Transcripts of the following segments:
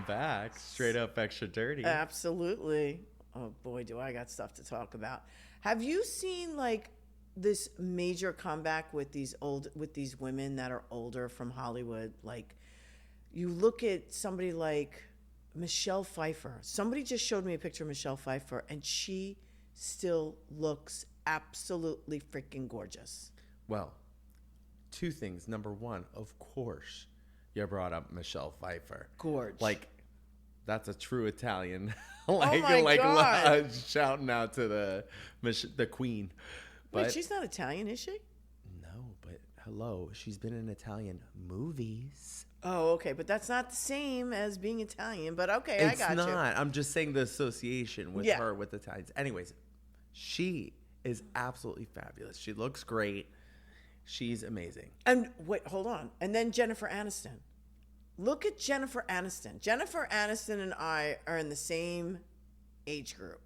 Welcome back. Straight up extra dirty. Absolutely. Oh boy, do I got stuff to talk about. Have you seen like this major comeback with these women that are older from Hollywood? Like, you look at somebody like Michelle Pfeiffer. Somebody just showed me a picture of Michelle Pfeiffer, and she still looks absolutely freaking gorgeous. Well, two things. Number one, of course, you brought up Michelle Pfeiffer. Gorge. Like, that's a true Italian. God. Shouting out to the queen. But, wait, she's not Italian, is she? No, but hello, she's been in Italian movies. Oh, okay, but that's not the same as being Italian. But okay, I got you. It's not. I'm just saying the association with her with Italians. Anyways, she is absolutely fabulous. She looks great. She's amazing. And wait, hold on. And then Jennifer Aniston. Look at Jennifer Aniston. Jennifer Aniston and I are in the same age group.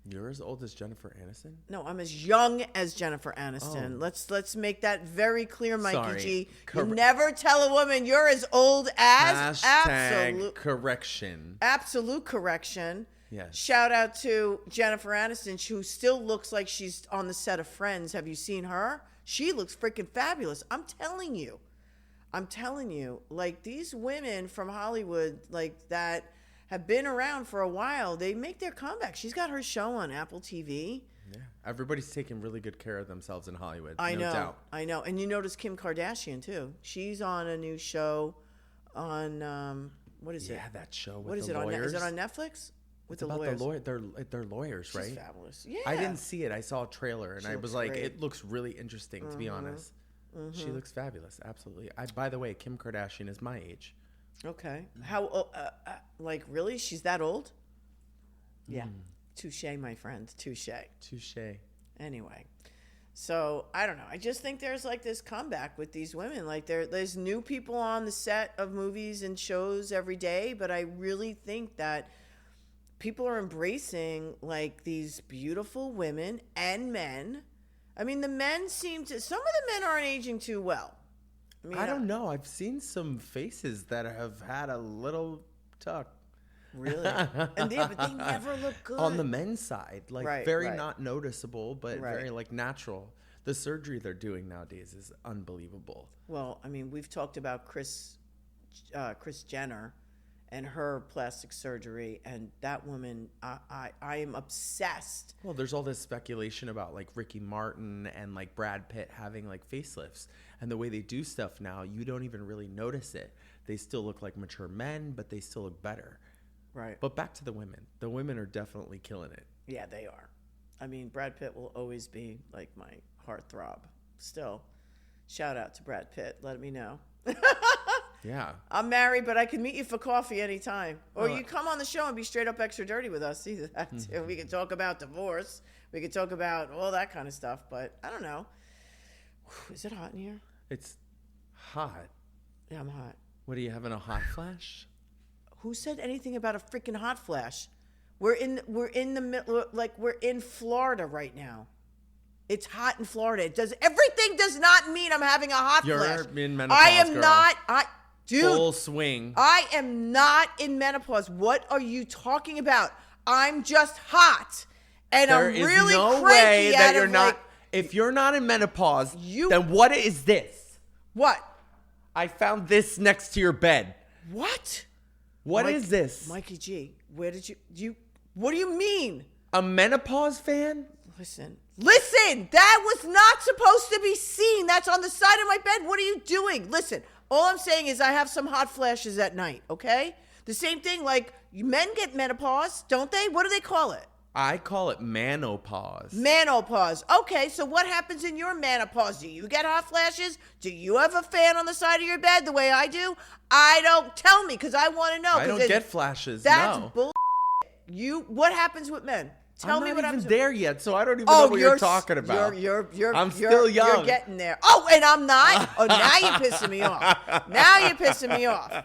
You're as old as Jennifer Aniston? No, I'm as young as Jennifer Aniston. Oh. Let's make that very clear, Mikey Sorry. G. You never tell a woman you're as old as. Hashtag correction. Absolute correction. Yes. Shout out to Jennifer Aniston, who still looks like she's on the set of Friends. Have you seen her? She looks freaking fabulous. I'm telling you. Like, these women from Hollywood, like, that have been around for a while, they make their comeback. She's got her show on Apple TV. Yeah. Everybody's taking really good care of themselves in Hollywood. I no doubt. I know. And you notice Kim Kardashian, too. She's on a new show on, what is it? Yeah, that show with what is the it lawyers. Is it on Netflix? With it's the about lawyers. They're lawyers, right? She's fabulous. Yeah. I didn't see it. I saw a trailer, and I was like, great. it looks really interesting, to be honest. Mm-hmm. She looks fabulous. Absolutely. By the way, Kim Kardashian is my age. Okay. How, like, really? She's that old? Yeah. Touche, my friend. Touche. Anyway. So, I don't know. I just think there's, like, this comeback with these women. Like, there's new people on the set of movies and shows every day, but I really think that people are embracing, like, these beautiful women and men. I mean, the men some of the men aren't aging too well. I don't know. I've seen some faces that have had a little tuck. Really? But they never look good. On the men's side. Like, right, not noticeable, but very, like, natural. The surgery they're doing nowadays is unbelievable. Well, I mean, we've talked about Kris Jenner and her plastic surgery, and that woman, I am obsessed. Well, there's all this speculation about, like, Ricky Martin and, like, Brad Pitt having, like, facelifts. And the way they do stuff now, you don't even really notice it. They still look like mature men, but they still look better. Right. But back to the women. The women are definitely killing it. Yeah, they are. I mean, Brad Pitt will always be, like, my heartthrob. Still, shout out to Brad Pitt. Let me know. Yeah. I'm married, but I can meet you for coffee anytime. Or you come on the show and be straight up extra dirty with us. Either that too. We can talk about divorce. We can talk about all that kind of stuff. But I don't know. Is it hot in here? It's hot. Yeah, I'm hot. What, are you having a hot flash? Who said anything about a freaking hot flash? We're in the middle, like, we're in Florida right now. It's hot in Florida. Everything does not mean I'm having a hot flash. You're in menopause, I am girl. not. Dude, full swing. I am not in menopause. What are you talking about? I'm just hot, and There I'm is really no cranky way that out you're of, not. like, If you're not in menopause, then what is this? what? I found this next to your bed. What? What is this? Mikey G? Where did you? What do you mean? A menopause fan? Listen. That was not supposed to be seen. That's on the side of my bed. What are you doing? Listen. All I'm saying is I have some hot flashes at night, okay? The same thing, like, men get menopause, don't they? What do they call it? I call it menopause. Menopause. Okay, so what happens in your menopause? Do you get hot flashes? Do you have a fan on the side of your bed the way I do? Tell me, because I want to know. I don't get flashes, That's no. bull. What happens with men? Tell me what happens. I'm not even there yet, so I don't even know what you're talking about. I'm still young. You're getting there. Oh, and I'm not? Oh, now you're pissing me off.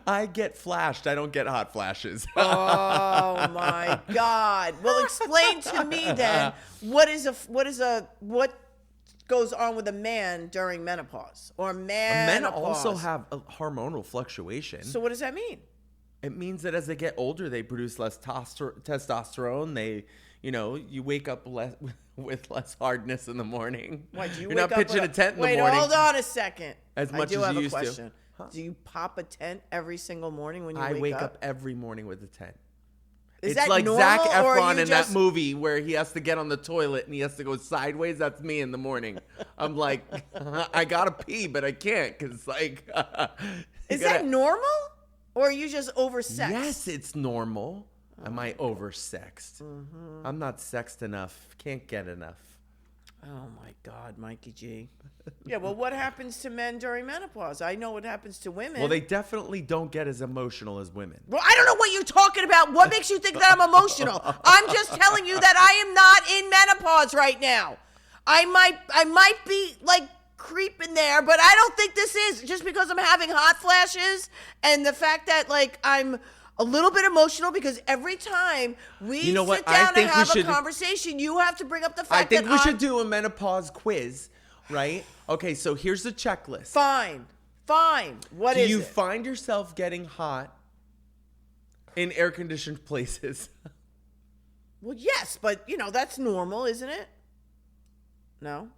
I get flashed. I don't get hot flashes. Oh, my God. Well, explain to me then, what goes on with a man during menopause or Men also have a hormonal fluctuation. So what does that mean? It means that as they get older, they produce less testosterone. They, you wake up with less hardness in the morning. Why, do you You're wake not pitching up a tent in the morning. Wait, hold on a second. As much as you used to. Huh? Do you pop a tent every single morning when you wake up? I wake up every morning with a tent. It's that like normal, Zac Efron in that movie where he has to get on the toilet and he has to go sideways. That's me in the morning. I'm like, I gotta pee, but I can't because Is that normal, or are you just oversexed? Yes, it's normal. Am I oversexed? Mm-hmm. I'm not sexed enough. Can't get enough. Oh my God, Mikey G. Yeah, well, what happens to men during menopause? I know what happens to women. Well, they definitely don't get as emotional as women. Well, I don't know what you're talking about. What makes you think that I'm emotional? I'm just telling you that I am not in menopause right now. I might be like creeping there, but I don't think this is just because I'm having hot flashes and the fact that like I'm a little bit emotional because every time we sit down and have a conversation, you have to bring up the fact that I think we should do a menopause quiz, right? Okay, so here's the checklist. Fine. What is it? Do you find yourself getting hot in air-conditioned places? Well, yes, but, that's normal, isn't it? No?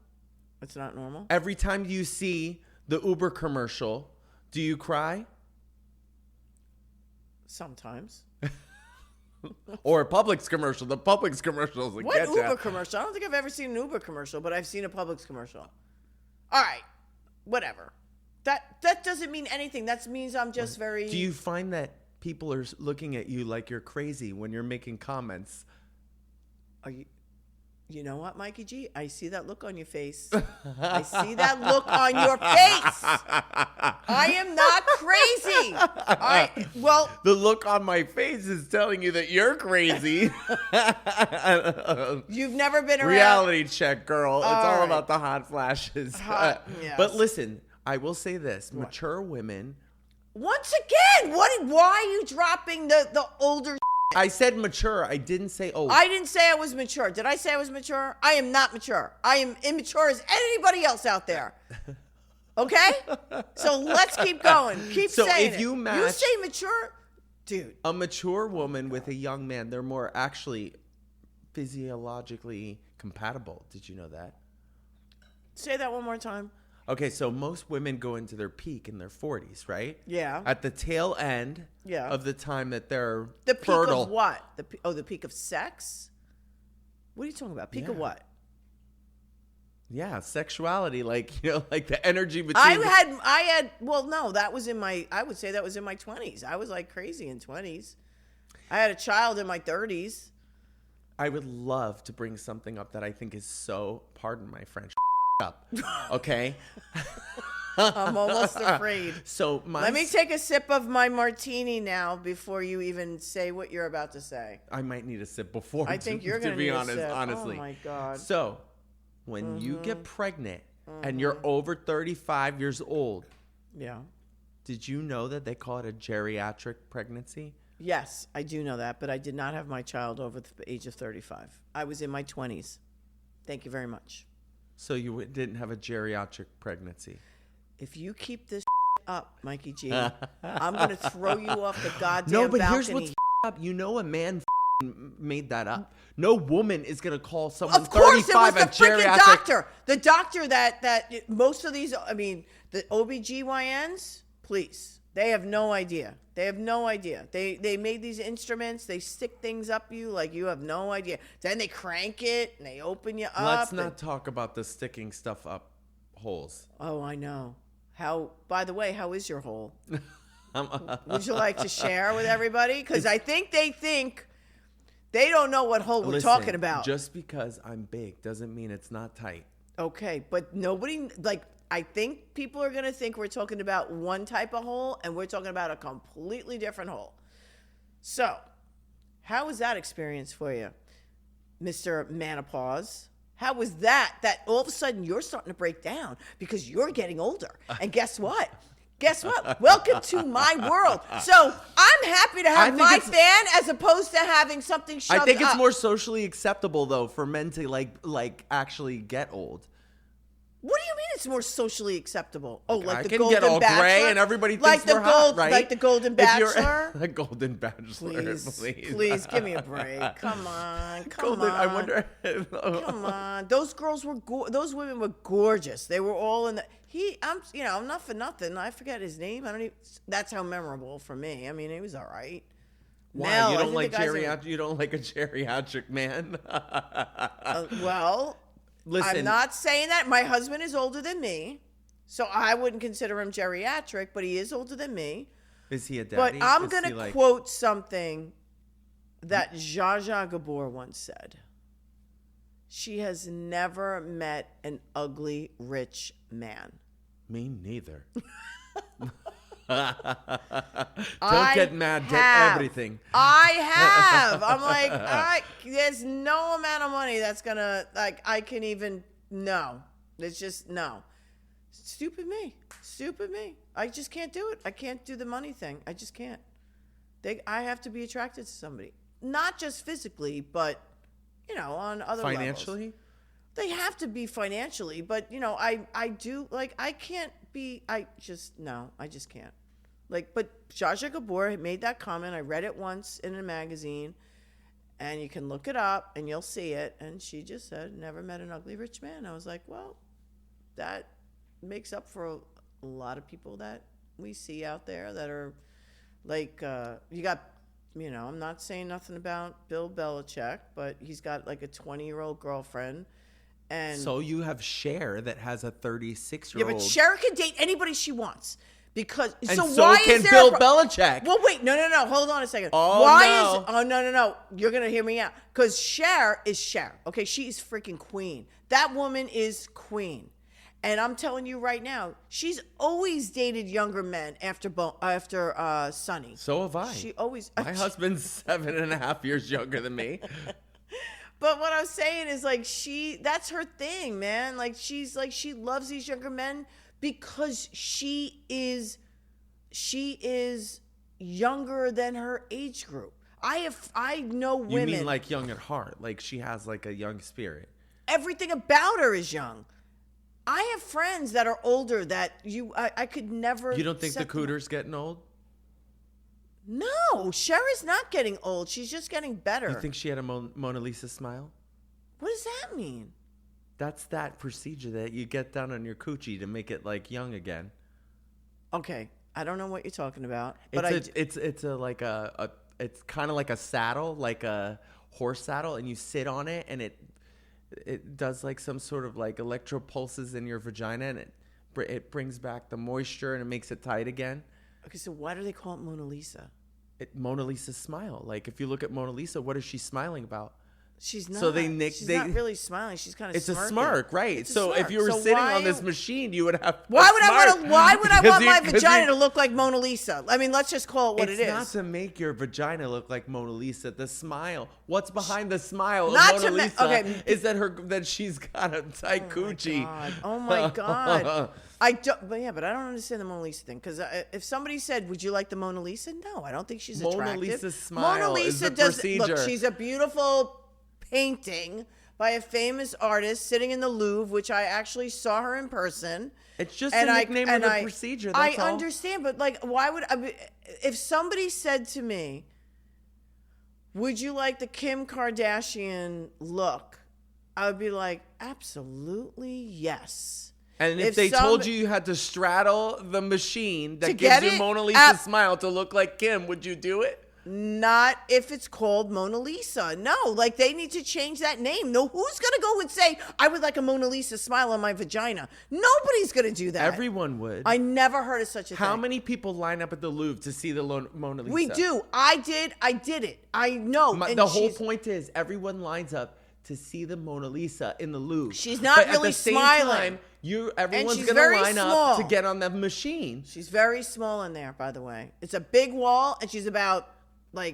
It's not normal? Every time you see the Uber commercial, do you cry? Sometimes. Or a Publix commercial. The Publix commercial is what Uber commercial? I don't think I've ever seen an Uber commercial, but I've seen a Publix commercial. All right, whatever. That doesn't mean anything. That means I'm just very. Do you find that people are looking at you like you're crazy when you're making comments? Are you? You know what, Mikey G? I see that look on your face. I see that look on your face. I am not crazy. The look on my face is telling you that you're crazy. You've never been around. Reality check, girl. It's all about the hot flashes. Yes. But listen, I will say this. What? Mature women. Once again, why are you dropping the older I said mature. I didn't say old. I didn't say I was mature. Did I say I was mature? I am not mature. I am immature as anybody else out there. Okay? So let's keep going. Keep saying it. You say mature, dude. A mature woman with a young man, they're more actually physiologically compatible. Did you know that? Say that one more time. Okay, so most women go into their peak in their 40s, right? Yeah. At the tail end of the time that they're the peak fertile. Of what? The peak of sex? What are you talking about? Peak of what? Yeah, sexuality, like the energy between. I would say that was in my 20s. I was like crazy in 20s. I had a child in my 30s. I would love to bring something up that I think is so, pardon my French, up. Okay. I'm almost afraid. So let me take a sip of my martini now before you even say what you're about to say. I might need a sip before. I think you're going to be honest. Honestly. Oh my God. So when you get pregnant and you're over 35 years old, did you know that they call it a geriatric pregnancy? Yes, I do know that, but I did not have my child over the age of 35. I was in my 20s. Thank you very much. So you didn't have a geriatric pregnancy? If you keep this up, Mikey G, I'm going to throw you off the goddamn balcony. No, but here's what's up. You know a man made that up. No woman is going to call someone 35 a geriatric. Of course, it was the freaking doctor. The doctor that most of these, the OBGYNs, please. They have no idea. They made these instruments. They stick things up you like you have no idea. Then they crank it and they open you up. Let's not talk about the sticking stuff up holes. Oh, I know. By the way, how is your hole? Would you like to share with everybody? Because I think they don't know what hole we're talking about. Just because I'm big doesn't mean it's not tight. Okay, but nobody, I think people are going to think we're talking about one type of hole and we're talking about a completely different hole. So, how was that experience for you, Mr. Menopause? How was that all of a sudden you're starting to break down because you're getting older? And guess what? Welcome to my world. So, I'm happy to have my fan as opposed to having something shoved up. I think it's more socially acceptable, though, for men to, like actually get old. What do you mean it's more socially acceptable? Oh, like I the can Golden get all Bachelor? gray and everybody thinks we're hot, right? Like the Golden Bachelor? The Golden Bachelor, Please, give me a break. Come on. I wonder. Come on. Those girls were, those women were gorgeous. They were all in the, I'm not for nothing. I forget his name. I don't even, that's how memorable for me. I mean, he was all right. Why? Mel, you don't like geriatric? You don't like a geriatric man? Well, listen. I'm not saying that. My husband is older than me, so I wouldn't consider him geriatric, but he is older than me. Is he a daddy? But I'm going to quote something that Zsa Zsa Gabor once said. She has never met an ugly, rich man. Me neither. Don't get mad. Get everything. I have. I'm like, there's no amount of money that's gonna, like, I can even, no. It's just, no. Stupid me. I just can't do it. I can't do the money thing. I just can't. I have to be attracted to somebody. Not just physically, but, on other levels. Financially? They have to be financially, but, I do, like, I can't be, I just can't. Like, but Zsa Zsa Gabor made that comment. I read it once in a magazine, and you can look it up, and you'll see it. And she just said, never met an ugly rich man. I was like, well, that makes up for a lot of people that we see out there that are, like, you got, I'm not saying nothing about Bill Belichick, but he's got, like, a 20-year-old girlfriend. And so you have Cher that has a 36-year-old. Yeah, but Cher can date anybody she wants. Because and so so why can is there Bill Belichick. Well, wait, no, hold on a second. Oh, no, you're gonna hear me out. Because Cher is Cher. Okay, she is freaking queen. That woman is queen, and I'm telling you right now, she's always dated younger men after Sonny. So have I. She always. My husband's 7.5 years younger than me. But what I'm saying is, like, that's her thing, man. Like, she loves these younger men. Because she is younger than her age group. I know women. You mean like young at heart? Like she has like a young spirit. Everything about her is young. I have friends that are older that I could never. You don't think the cooter's getting old? No, Cher is not getting old. She's just getting better. You think she had a Mona Lisa smile? What does that mean? That's that procedure that you get done on your coochie to make it like young again. Okay, I don't know what you're talking about, but it's kind of like a saddle, like a horse saddle, and you sit on it, and it does like some sort of like electro pulses in your vagina, and it brings back the moisture and it makes it tight again. Okay, so why do they call it Mona Lisa? Mona Lisa's smile. Like if you look at Mona Lisa, what is she smiling about? She's not. So she's not really smiling. She's kind of. It's smirking. A smirk, right? So if you were sitting on this machine, you would have. Why would I want my vagina to look like Mona Lisa? I mean, let's just call it what it is. It's not to make your vagina look like Mona Lisa. The smile. What's behind the smile of Mona Lisa is that she's got a tight coochie. Oh my god. I don't. But I don't understand the Mona Lisa thing. Because if somebody said, "Would you like the Mona Lisa?" No, I don't think she's attractive. Mona Lisa's smile. Mona Lisa is the procedure. Look, she's a beautiful painting by a famous artist sitting in the Louvre, which I actually saw her in person. It's just a nickname of the procedure. That's all. I understand, but like, why would if somebody said to me, "Would you like the Kim Kardashian look?" I would be like, "Absolutely yes." And if they told you had to straddle the machine that gives you Mona Lisa's smile to look like Kim, would you do it? Not if it's called Mona Lisa. No, like they need to change that name. No, who's going to go and say, I would like a Mona Lisa smile on my vagina? Nobody's going to do that. Everyone would. I never heard of such a thing. How many people line up at the Louvre to see the Mona Lisa? We do. I did it. I know. The whole point is everyone lines up to see the Mona Lisa in the Louvre. She's not really smiling. Everyone's going to line up to get on the machine. She's very small in there, by the way. It's a big wall, and she's about...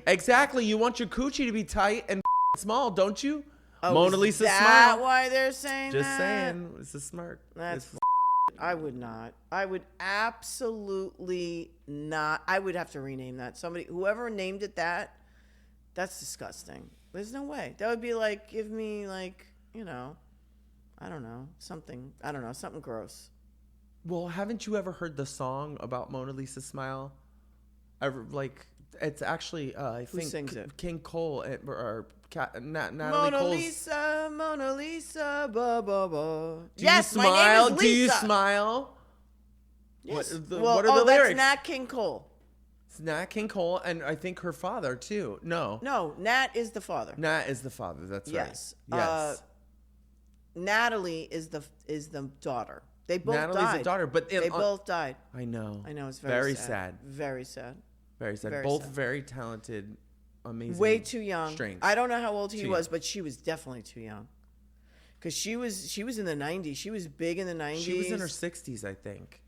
Exactly. You want your coochie to be tight and small, don't you? Oh, Mona Lisa smile. Is that why they're saying Just that? saying. It's a smirk. I would not. I would absolutely not. I would have to rename that. Whoever named it that's disgusting. There's no way. That would be like, give me I don't know. Something gross. Well, haven't you ever heard the song about Mona Lisa's smile? It's actually I Who think sings it? King Cole Natalie Mona Cole's. Lisa, Mona Lisa, ba ba ba. Do you smile? My name is Lisa. Do you smile? Yes. What are the lyrics? That's Nat King Cole. It's Nat King Cole, and I think her father too. No, Nat is the father. Nat is the father. That's Yes. right. Yes. Natalie is the daughter. They both Natalie's died. the daughter, but they both died. I know. It's very sad. Very sad. Very sad. Very Both sad. very talented, amazing. Way too young. Strange. I don't know how old he was, but she was definitely too young. Because she was in the 90s. She was big in the 90s. She was in her 60s, I think.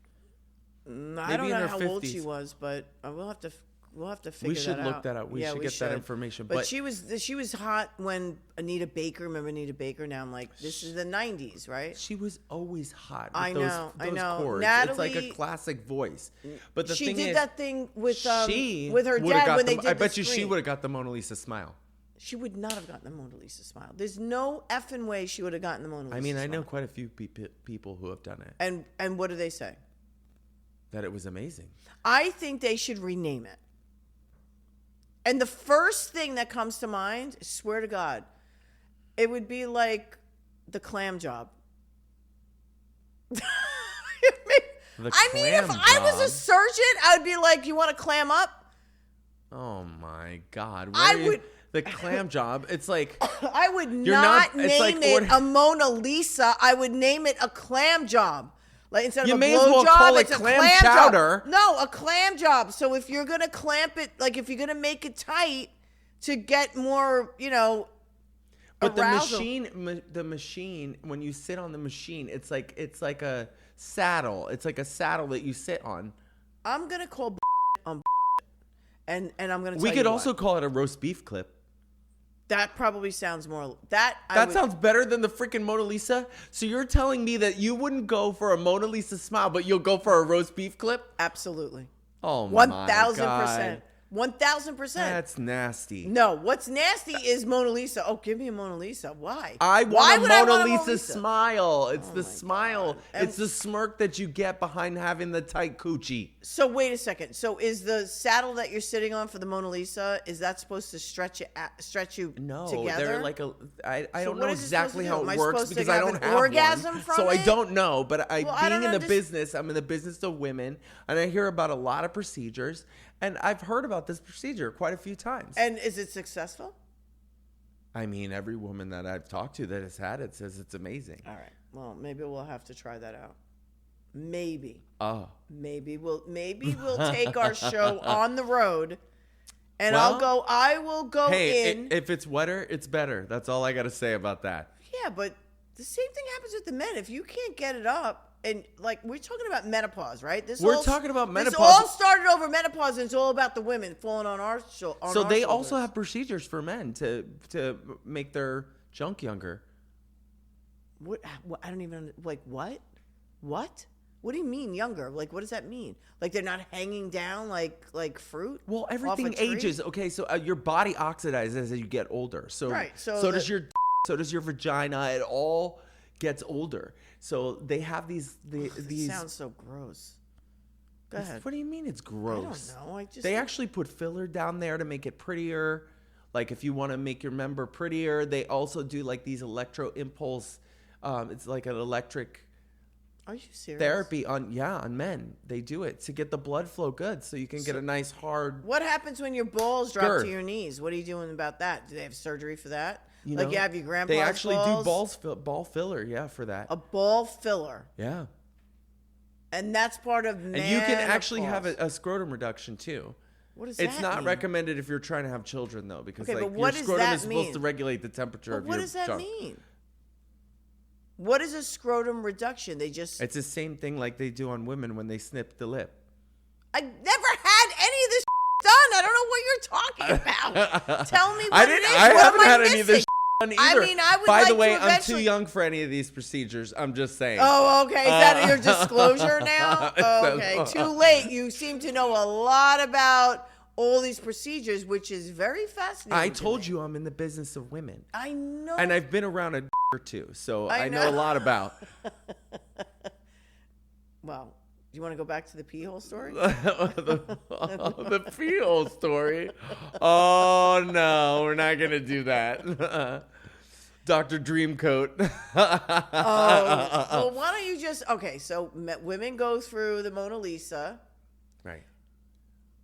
I don't know how old she was, but we'll have to figure that out. We should look that up. We should get that information. But she was hot when Anita Baker. Remember Anita Baker? Now I'm like, this is the 90s, right? She was always hot. With I know. Chords. Natalie, it's like a classic voice. But the she thing did is, that thing with her dad when they did I bet the you she screen. would have got the Mona Lisa smile. She would not have gotten the Mona Lisa smile. There's no effing way she would have gotten the Mona Lisa. I mean, smile. I know quite a few people who have done it. And what do they say? That it was amazing. I think they should rename it. And the first thing that comes to mind, swear to God, it would be like the clam job. If I was a surgeon, I would be like, you want to clam up? Oh my God. The clam job, it's like... I would not name it a Mona Lisa. I would name it a clam job. Like instead of a blow job, it's a clam chowder. Job. No, a clam job. So if you're gonna clamp it, like if you're gonna make it tight to get more, But arousal. the machine, when you sit on the machine, it's like a saddle. It's like a saddle that you sit on. I'm gonna call on and I'm gonna. We could also call it a roast beef clip. That probably sounds more. Sounds better than the freaking Mona Lisa. So you're telling me that you wouldn't go for a Mona Lisa smile, but you'll go for a roast beef clip? Absolutely. Oh my God. 1,000%. 1,000%. That's nasty. No, what's nasty is Mona Lisa. Oh, give me a Mona Lisa. Why? I want a Mona Lisa smile. It's the smile. God. It's the smirk that you get behind having the tight coochie. So wait a second. So is the saddle that you're sitting on for the Mona Lisa, is that supposed to stretch you No, together? they're like I don't know exactly how Am I it works supposed to because I have don't an have orgasm one. from So it? I don't know, but I being don't in the business, I'm in the business of women, and I hear about a lot of procedures, and I've heard about this procedure quite a few times. And is it successful? I mean, every woman that I've talked to that has had it says it's amazing. All right. Well, maybe we'll have to try that out. Maybe. Oh. Maybe we'll take our show on the road, and I will go in. If it's wetter, it's better. That's all I got to say about that. Yeah, but the same thing happens with the men. If you can't get it up, and like we're talking about menopause, right? We're talking about menopause. This all started over menopause, and it's all about the women falling on our shoulders. So they also have procedures for men to make their junk younger. What? I don't even like what? What? What do you mean younger? Like, what does that mean? Like they're not hanging down like fruit? Well, everything ages. Okay, so your body oxidizes as you get older. So right. So does your vagina. It all gets older. So they have these. It sounds so gross. Go ahead. What do you mean it's gross? I don't know. They actually put filler down there to make it prettier. Like if you want to make your member prettier, they also do like these electro impulse. It's like an electric. Are you serious? Therapy on men. They do it to get the blood flow good, so you can get a nice hard. What happens when your balls drop to your knees? What are you doing about that? Do they have surgery for that? You have your grandpa's They actually balls? do ball filler, yeah, for that. A ball filler. Yeah. And that's part of menopause. And you can actually have a scrotum reduction too. What does that mean? It's not recommended if you're trying to have children though, because but your what does scrotum that is supposed mean? to regulate the temperature of your What does that junk. mean? What is a scrotum reduction? It's the same thing like they do on women when they snip the lip. I never had any of this done. I don't know what you're talking about. Tell me what it is. I what haven't am I had missing? any of this done either. I mean, I would By like the way, to I'm eventually... too young for any of these procedures. I'm just saying. Oh, okay. Is that your disclosure now? Oh, okay. Too late. You seem to know a lot about all these procedures, which is very fascinating. I told you I'm in the business of women. I know. And I've been around a or two, so I know a lot about. Well, do you want to go back to the pee hole story? The pee hole story? Oh, no, we're not going to do that. Dr. Dreamcoat. Well, why don't you just... Okay, so women go through the Mona Lisa. Right.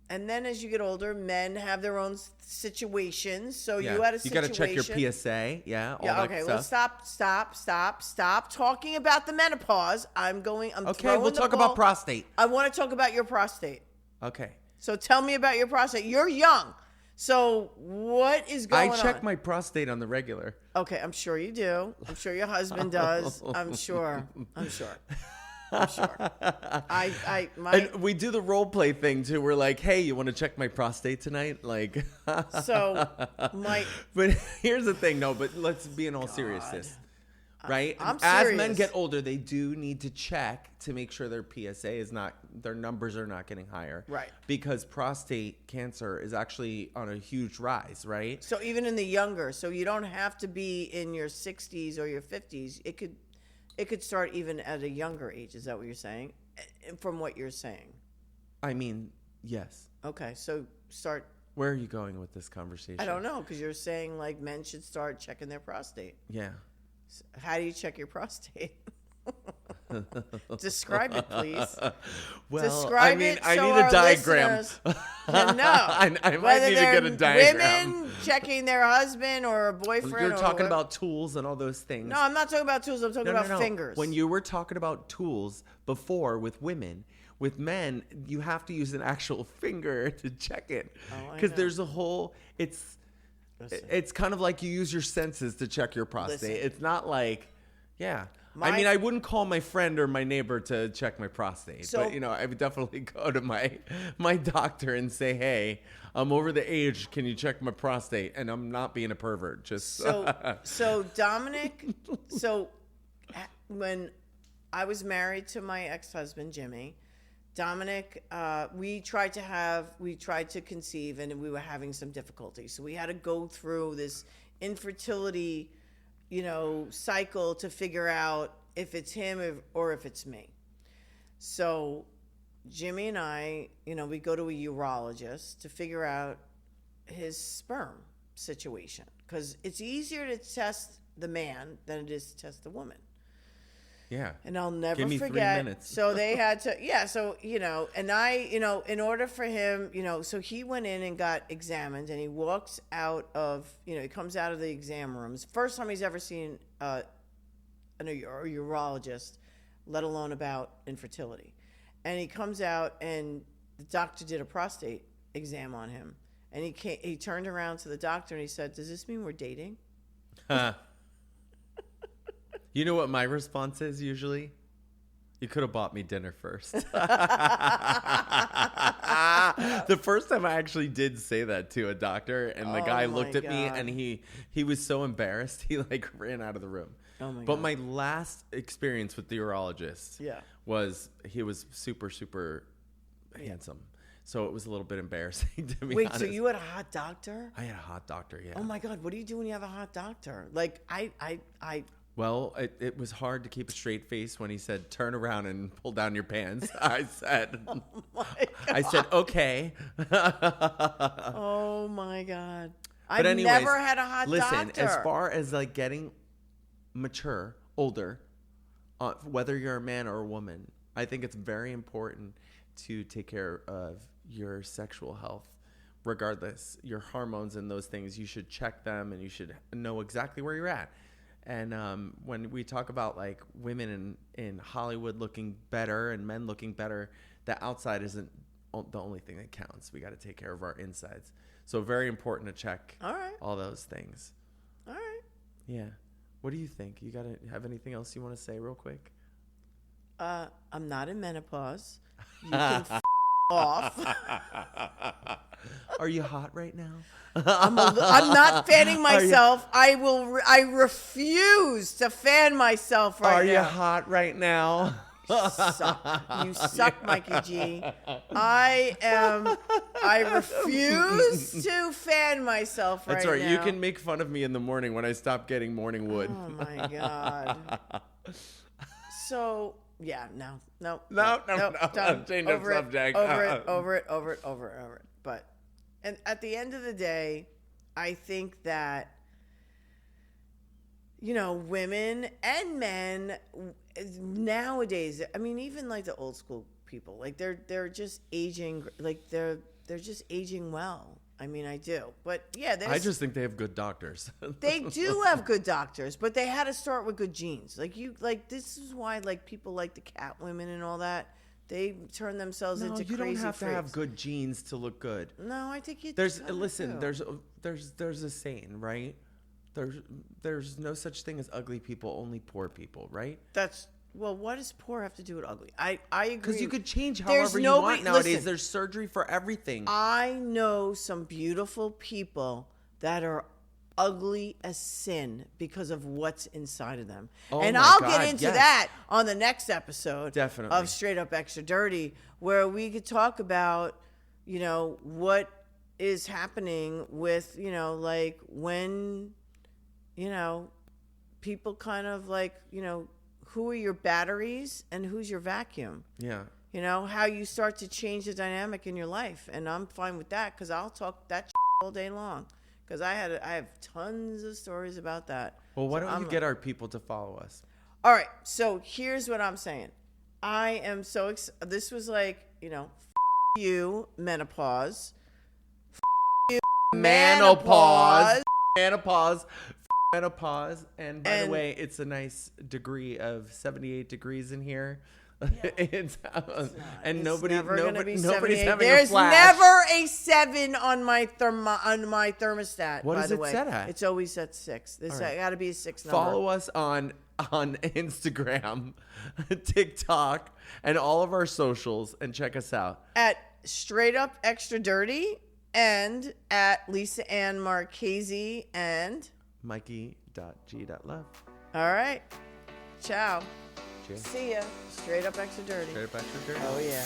And then as you get older, men have their own situations. So you had a situation. You got to check your PSA. Yeah. All that okay. stuff. Well, stop talking about the menopause. I'm okay. We'll talk about prostate. I want to talk about your prostate. Okay. So tell me about your prostate. You're young. So what is going on? I check my prostate on the regular. Okay. I'm sure you do. I'm sure your husband does. I'm sure. I'm sure. And we do the role play thing too. We're like, hey, you want to check my prostate tonight? Like, But here's the thing, no. But let's be in all seriousness, right? I'm As serious. men get older, they do need to check to make sure their PSA is not, their numbers are not getting higher, right? Because prostate cancer is actually on a huge rise, right? So even in the younger, so you don't have to be in your 60s or your 50s. It could start even at a younger age. Is that what you're saying? From what you're saying. I mean, yes. Okay, so start. Where are you going with this conversation? I don't know, because you're saying like men should start checking their prostate. Yeah. So how do you check your prostate? Describe it, please. Well, Describe I mean, it I so need our a diagram. Can know. I might need to get a diagram. Women checking their husband or a boyfriend. You're talking about tools and all those things. No, I'm not talking about tools. I'm talking about fingers. When you were talking about tools before with women, with men, you have to use an actual finger to check it. Because there's a whole, it's kind of like you use your senses to check your prostate. It's not like, I mean, I wouldn't call my friend or my neighbor to check my prostate, but I would definitely go to my doctor and say, "Hey, I'm over the age. Can you check my prostate?" And I'm not being a pervert. Just so Dominic. So when I was married to my ex-husband Jimmy, Dominic, we tried to conceive, and we were having some difficulty. So we had to go through this infertility cycle to figure out if it's him or if it's me. So Jimmy and I, we go to a urologist to figure out his sperm situation, because it's easier to test the man than it is to test the woman. Yeah. And I'll never Give me forget. 3 minutes. So they had to, and I, in order for him, so he went in and got examined, and he walks out of, he comes out of the exam rooms. First time he's ever seen a urologist, let alone about infertility. And he comes out, and the doctor did a prostate exam on him. And he turned around to the doctor and he said, "Does this mean we're dating?" You know what my response is usually? You could have bought me dinner first. The first time I actually did say that to a doctor, and the guy looked at me, and he was so embarrassed, he like ran out of the room. Oh my but God. my last experience with the urologist was he was super, super handsome. So it was a little bit embarrassing to be honest. Wait, so you had a hot doctor? I had a hot doctor, yeah. Oh my God, what do you do when you have a hot doctor? Like Well, it was hard to keep a straight face when he said, "Turn around and pull down your pants." I said, "Okay." Oh my God. But I've never had a hot doctor. Listen, as far as like getting mature, older, whether you're a man or a woman, I think it's very important to take care of your sexual health. Regardless, your hormones and those things, you should check them, and you should know exactly where you're at. And when we talk about like women in Hollywood looking better and men looking better, the outside isn't the only thing that counts. We got to take care of our insides. So very important to check all those things. All right. Yeah. What do you think? You got to have anything else you want to say real quick? I'm not in menopause. You can off. Are you hot right now? I'm not fanning myself. I refuse to fan myself right now. Are you hot right now? suck. You suck, Mikey G. I refuse to fan myself right now. That's right. You can make fun of me in the morning when I stop getting morning wood. Oh, my God. So, yeah, no. Change of subject. Over it. But, and at the end of the day, I think that, you know, women and men nowadays, I mean, even like the old school people, like they're just aging, like they're just aging well. I mean, I do. But yeah, I just think they have good doctors. They do have good doctors, but they had to start with good genes. This is why like people like the cat women and all that. They turn themselves into crazy freaks. You don't have to have good genes to look good. No, I think you. There's a saying, right? There's no such thing as ugly people, only poor people, right? What does poor have to do with ugly? I agree. Because you could change however you want nowadays. Listen, there's surgery for everything. I know some beautiful people that are ugly as sin because of what's inside of them. And I'll get into that on the next episode. Definitely. Of Straight Up Extra Dirty, where we could talk about, you know, what is happening with, you know, like when, you know, people kind of like, you know, who are your batteries and who's your vacuum? Yeah. You know, how you start to change the dynamic in your life. And I'm fine with that because I'll talk that all day long. Because I have tons of stories about that. Well, why don't you get our people to follow us? All right. So here's what I'm saying. I am so excited. This was like, you know, you, menopause. You, menopause. Menopause. And by the way, it's a nice degree of 78 degrees in here. Yeah. Nobody's having There's a flash. never a 7 on my thermostat. What by is the it way. set at? It's always at 6. This got to be a 6 number. Follow us on Instagram, TikTok, and all of our socials, and check us out at Straight Up Extra Dirty and at Lisa Ann Marchesi and Mikey.G.Love. All right. Ciao. Cheers. See ya. Straight Up Extra Dirty. Straight Up Extra Dirty. Oh, yeah.